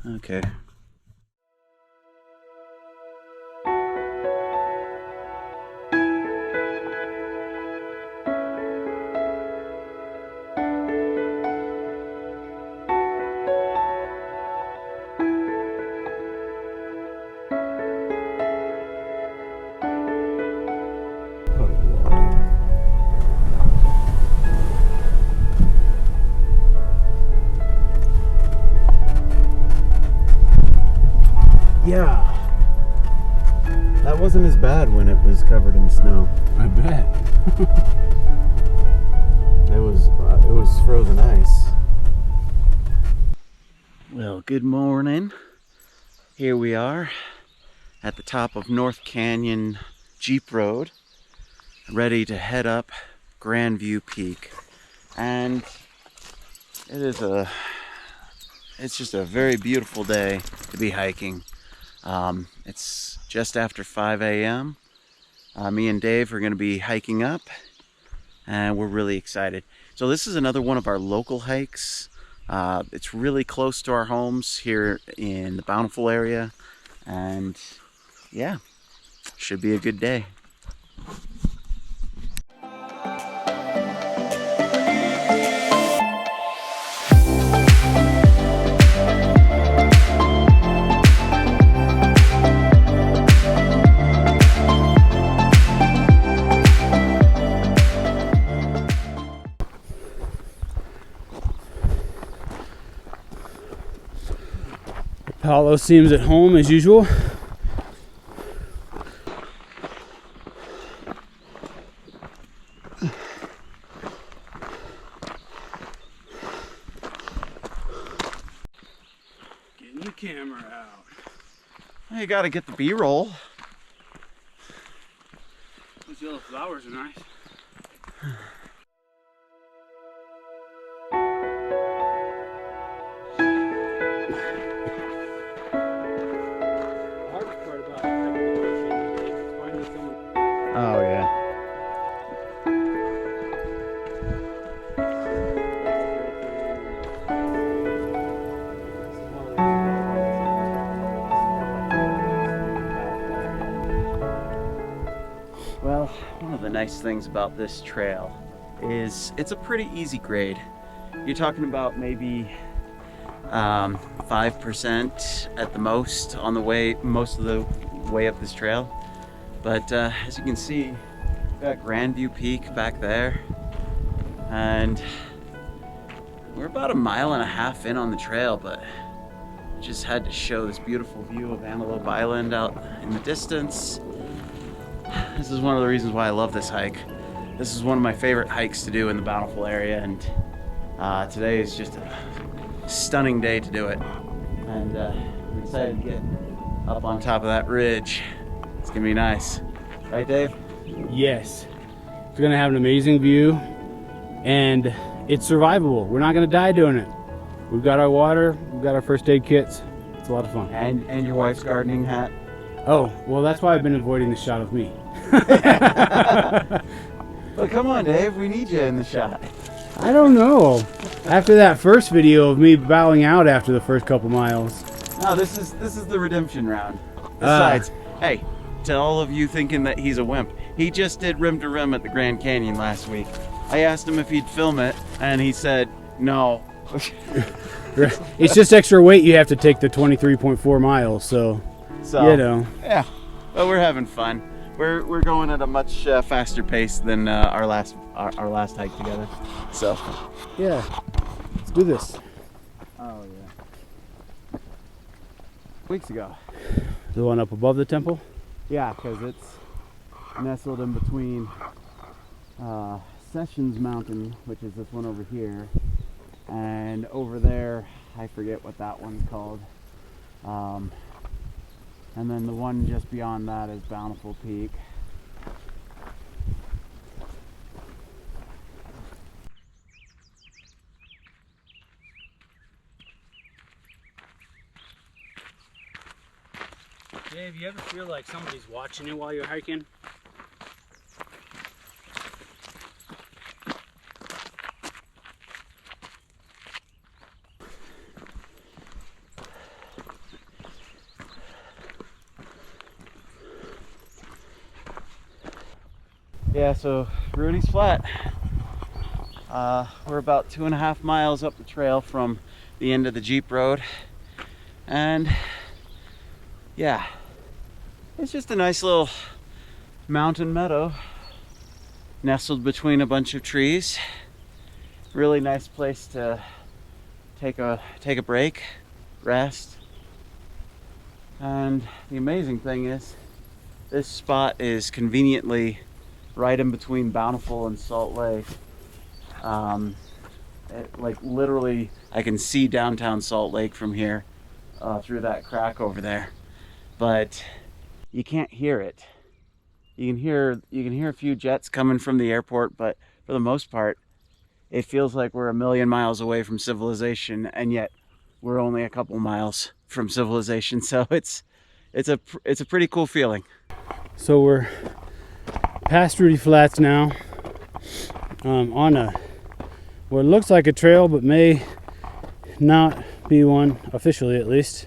Okay. Yeah, that wasn't as bad when it was covered in snow. I bet. It was frozen ice. Well, good morning. Here we are at the top of North Canyon Jeep Road, ready to head up Grandview Peak. And it's just a very beautiful day to be hiking. It's just after 5 a.m. Me and Dave are going to be hiking up, and we're really excited. So this is another one of our local hikes. It's really close to our homes here in the Bountiful area, and yeah, should be a good day. Paulo seems at home as usual. Getting the camera out. You gotta get the B-roll. Those yellow flowers are nice. Oh yeah. Well, one of the nice things about this trail is it's a pretty easy grade. You're talking about maybe 5% at the most on the way, most of the way up this trail. But as you can see, we've got Grandview Peak back there, and we're about 1.5 miles in on the trail, but just had to show this beautiful view of Antelope Island out in the distance. This is one of the reasons why I love this hike. This is one of my favorite hikes to do in the Bountiful area, and today is just a stunning day to do it. And I'm excited to get up on top of that ridge. It's gonna be nice. Right, Dave? Yes. It's gonna have an amazing view, and it's survivable. We're not gonna die doing it. We've got our water, we've got our first aid kits. It's a lot of fun. And your wife's gardening hat. Oh, well, that's why I've been avoiding the shot of me. Well, come on, Dave. We need you in the shot. I don't know. After that first video of me bowing out after the first couple miles. No, this is the redemption round. Besides, hey, to all of you thinking that he's a wimp, he just did rim to rim at the Grand Canyon last week. I asked him if he'd film it, and he said no. It's just extra weight you have to take the 23.4 miles, so you know. Yeah, but we're having fun. We're going at a much faster pace than our last hike together. So yeah, let's do this. Oh yeah. Weeks ago. The one up above the temple? Yeah, because it's nestled in between Sessions Mountain, which is this one over here, and over there, I forget what that one's called. And then the one just beyond that is Bountiful Peak. Dave, you ever feel like somebody's watching you while you're hiking? Yeah, so Rudy's Flat. We're about 2.5 miles up the trail from the end of the Jeep road. And yeah, it's just a nice little mountain meadow nestled between a bunch of trees. Really nice place to take a break, rest. And the amazing thing is, this spot is conveniently right in between Bountiful and Salt Lake. Like literally, I can see downtown Salt Lake from here through that crack over there, but you can't hear it. You can hear a few jets coming from the airport, but for the most part, it feels like we're a million miles away from civilization, and yet we're only a couple miles from civilization. So it's a pretty cool feeling. So we're past Rudy Flats now, on what looks like a trail but may not be one, officially at least.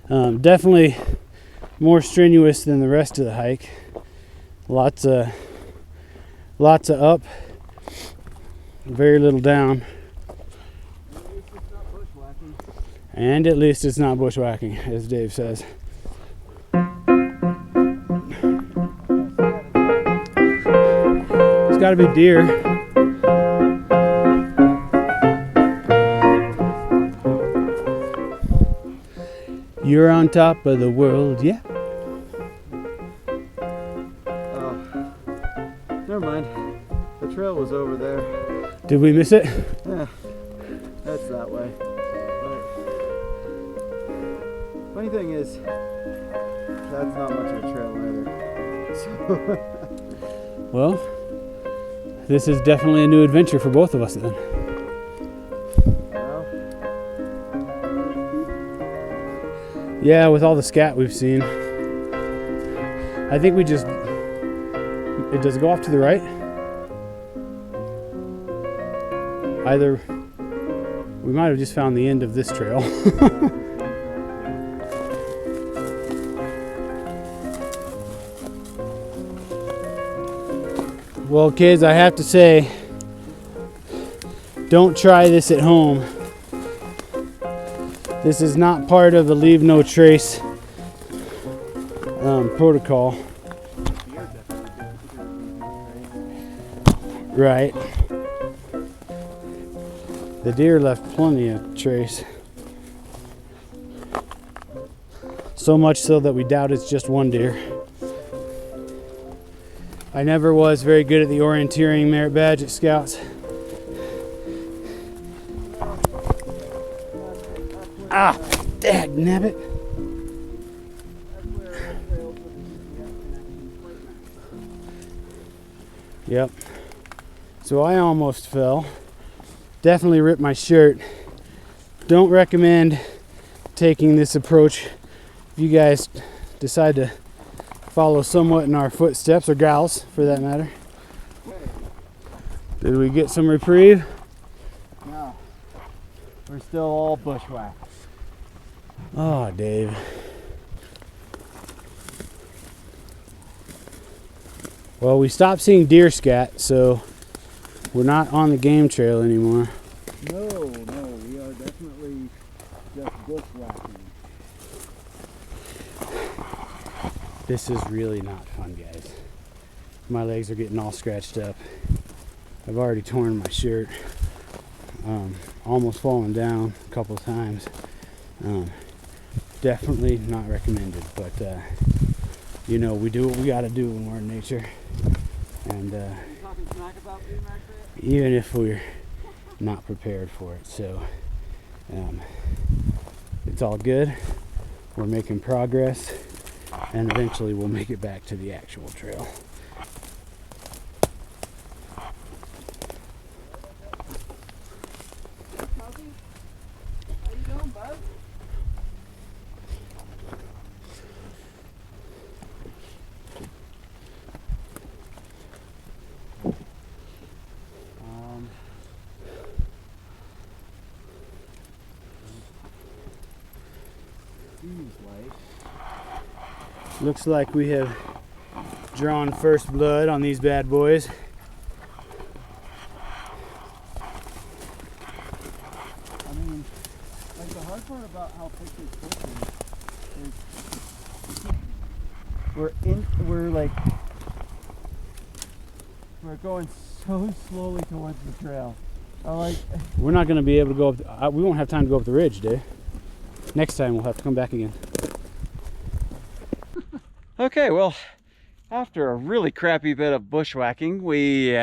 Definitely more strenuous than the rest of the hike. Lots of up, very little down. And at least it's not bushwhacking, as Dave says. It's gotta be deer. You're on top of the world, yeah. Oh, never mind. The trail was over there. Did we miss it? Yeah, that's that way. But funny thing is, that's not much of a trail either. So Well, this is definitely a new adventure for both of us then. well, Yeah, with all the scat we've seen. I think does it go off to the right? Either we might have just found the end of this trail. Well, kids, I have to say, don't try this at home. This is not part of the leave no trace protocol. Right. The deer left plenty of trace. So much so that we doubt it's just one deer. I never was very good at the orienteering merit badge at Scouts. Ah, dagnabbit. Yep. So I almost fell. Definitely ripped my shirt. Don't recommend taking this approach if you guys decide to follow somewhat in our footsteps, or gals for that matter. Did we get some reprieve? no, we're still all bushwhacked. Oh, Dave. Well, we stopped seeing deer scat, so we're not on the game trail anymore. No, we are definitely just bushwhacking. This is really not fun, guys. My legs are getting all scratched up. I've already torn my shirt. Almost fallen down a couple times. Definitely not recommended, but you know, we do what we gotta do when we're in nature. And even if we're not prepared for it, so it's all good. We're making progress, and eventually we'll make it back to the actual trail. Looks like we have Drawing first blood on these bad boys. I mean, like the hard part about how thick this bush is we're going so slowly towards the trail. We're not going to be able to go up. We won't have time to go up the ridge, Dave. Next time we'll have to come back again. Okay, well, after a really crappy bit of bushwhacking, we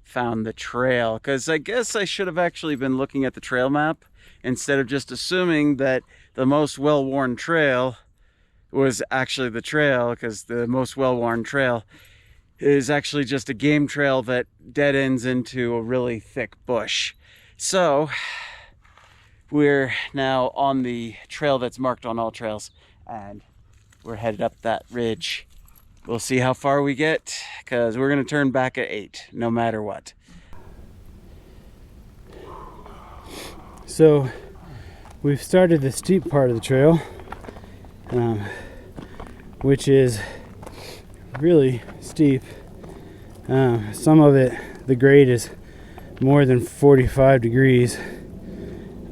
found the trail. Because I guess I should have actually been looking at the trail map instead of just assuming that the most well-worn trail was actually the trail, because the most well-worn trail is actually just a game trail that dead ends into a really thick bush. So we're now on the trail that's marked on all trails, and we're headed up that ridge. We'll see how far we get, because we're going to turn back at 8 no matter what. So we've started the steep part of the trail, which is really steep. Some of it, the grade is more than 45 degrees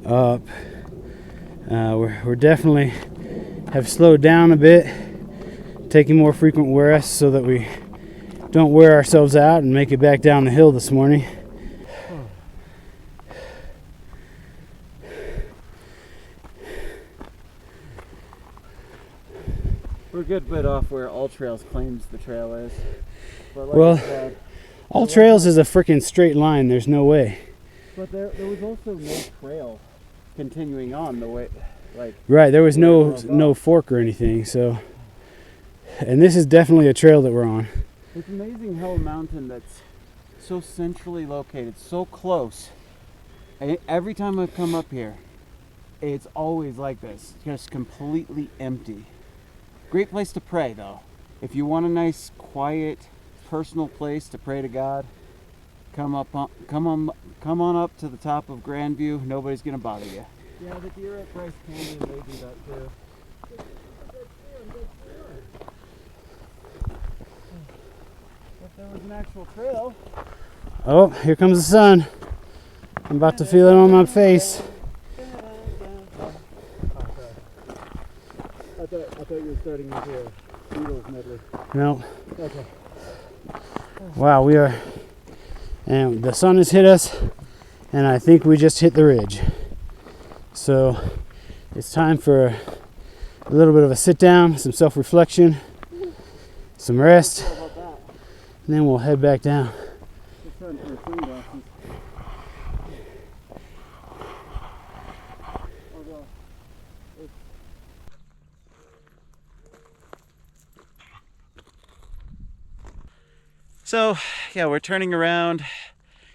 up. We're definitely have slowed down a bit, taking more frequent rests so that we don't wear ourselves out and make it back down the hill this morning. We're a good bit off where All Trails claims the trail is. But like Well, I said, All Trails is a freaking straight line. There's no way. but there was also no trail continuing on the way, like. Right, there was no fork or anything. So, and this is definitely a trail that we're on. It's amazing how a mountain that's so centrally located, so close, every time I've come up here, it's always like this, just completely empty. Great place to pray, though. If you want a nice, quiet, personal place to pray to God, come on up to the top of Grandview. Nobody's gonna bother you. Yeah, the deer at Bryce Canyon, they do that too. If there was an actual trail. Oh, here comes the sun. I'm about to feel it on my face. I thought you were starting into a Beatles medley. No. Okay. Wow, we are, and the sun has hit us, and I think we just hit the ridge. So it's time for a little bit of a sit down, some self-reflection, some rest, and then we'll head back down. Just trying for sunglasses. So, yeah, we're turning around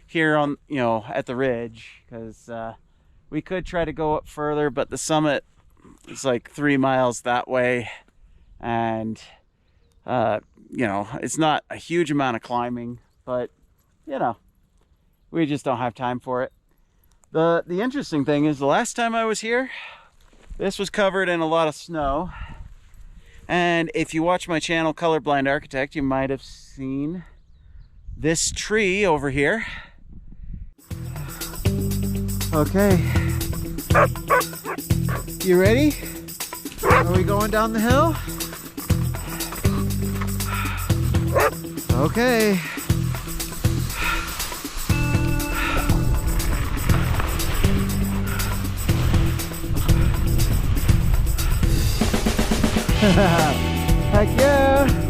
here on, at the ridge, because we could try to go up further, but the summit is like 3 miles that way, and it's not a huge amount of climbing, but we just don't have time for it. The interesting thing is, the last time I was here, this was covered in a lot of snow, and if you watch my channel Colorblind Architect, you might have seen this tree over here. Okay. You ready? Are we going down the hill? Okay. Heck yeah!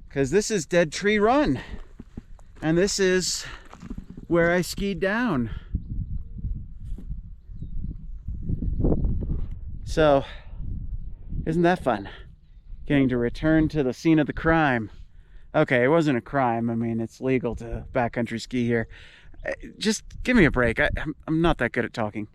Because this is Dead Tree Run, and this is where I skied down. So, isn't that fun? Getting to return to the scene of the crime. Okay, it wasn't a crime. I mean, it's legal to backcountry ski here. Just give me a break. I'm not that good at talking.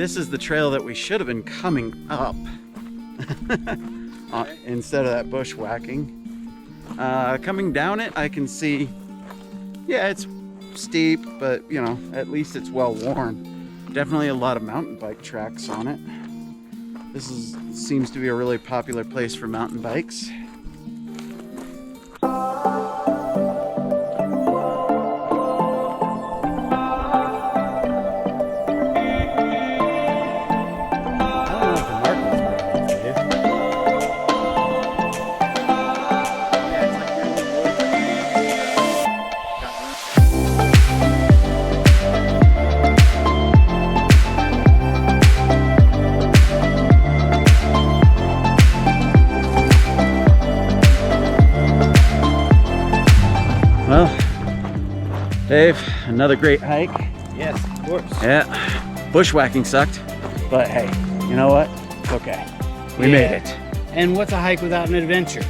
this is the trail that we should have been coming up instead of that bushwhacking. Coming down it, I can see, yeah, it's steep, but you know, at least it's well worn. Definitely a lot of mountain bike tracks on it. Seems to be a really popular place for mountain bikes. Well, Dave, another great hike. Yes, of course. Yeah, bushwhacking sucked, but hey, you know what? It's okay. We made it. And what's a hike without an adventure?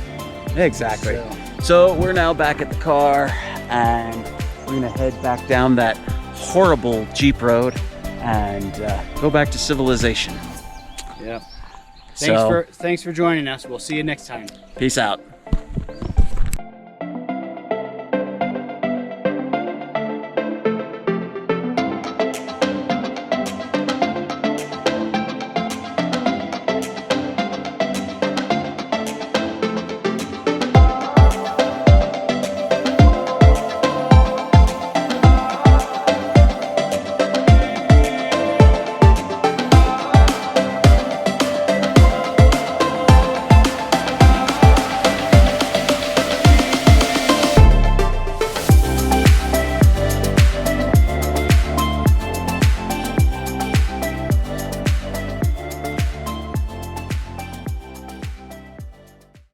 Exactly. So we're now back at the car, and we're gonna head back down that horrible Jeep road and go back to civilization. Yep. Thanks for joining us. We'll see you next time. Peace out.